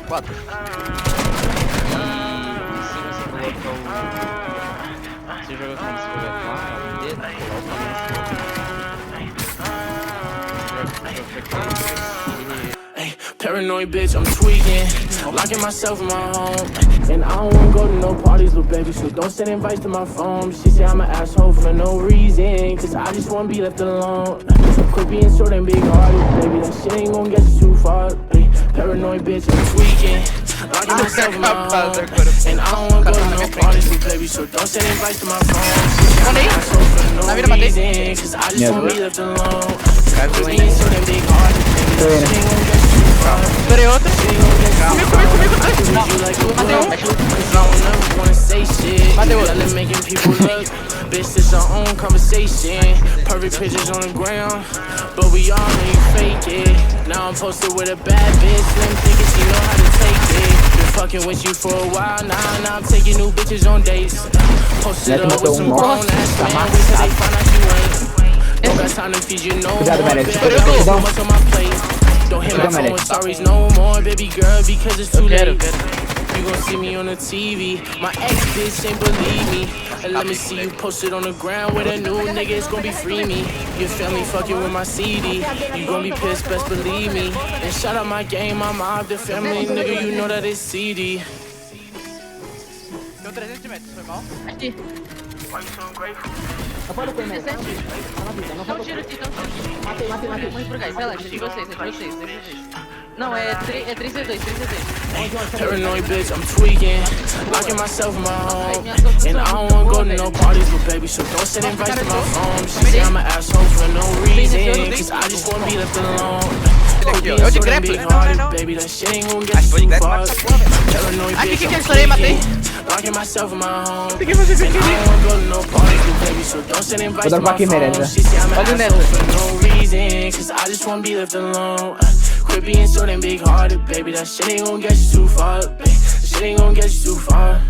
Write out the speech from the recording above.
4. Você joga como? Você joga com A, D, Paranoid bitch, I'm tweaking, locking myself in my home. And I don't wanna go to no parties, little baby, so don't send invites to my phone. She say I'm an asshole for no reason, cause I just wanna be left alone. Quit being so damn big hearted, baby, that shit ain't gonna get you too far. Paranoid bitch, I'm tweaking, locking myself in my home. And I don't wanna go to no parties, little baby, so don't send invites to my phone. She say I'm an asshole for no reason, cause I just wanna be left alone. Quit being so damn big hearted, baby, that shit ain't gonna get you too far. Estourei outra. Comigo, dois. Matei um. Matei outro. Making people look, bitch, it's our own conversation. Perfect pictures on the ground, but we all know you fake it. Now I'm posted with a bad bitch, slim thinking she know how to take it. Been fucking with you for a while, now I'm taking new bitches on dates. Posted up with some grown ass man, wait till they find out you ain't. Don't got time to feed you no more, bitch, I got so much on my plate. Don't hit my phone with stories no more, baby girl, because it's too late. You gon' see me on the TV. My ex bitch ain't believe me. And let me see you posted on the ground with a new nigga, it's gon' be free me. Your family fucking with my CD. You gon' be pissed, best believe me. And shout out my game, my mob, the family, nigga, you know that it's CD. Deu 300 metros, foi mal? Aqui. Eu paro com ele, Dá não um tiro aqui, dá um tiro. matei. Morri por gás, relaxa, é de vocês, deixa vocês. Não, é 3v2. Paranoid bitch, I'm tweaking, locking myself in my home. And I don't wanna go to no parties, but baby, so don't send invites to my phone. She say I'm an asshole for no reason, cause I just wanna be left alone. Eu de crepe. Baby, that shit ain't gonna get you too far. Paranoid Aqui, bitch, que I'm estourei, matei. tweaking, locking myself in my home. Tem que fazer o que eu And I queria. don't wanna go to no parties, but baby, so don't send invites to Vou dar my aqui, phone. merda. She say I'm an Olha o asshole Neto. for no reason, cause I just wanna be left alone. Quit being so damn big hearted, baby, that shit ain't gonna get you too far, baby. That shit ain't gonna get you too far.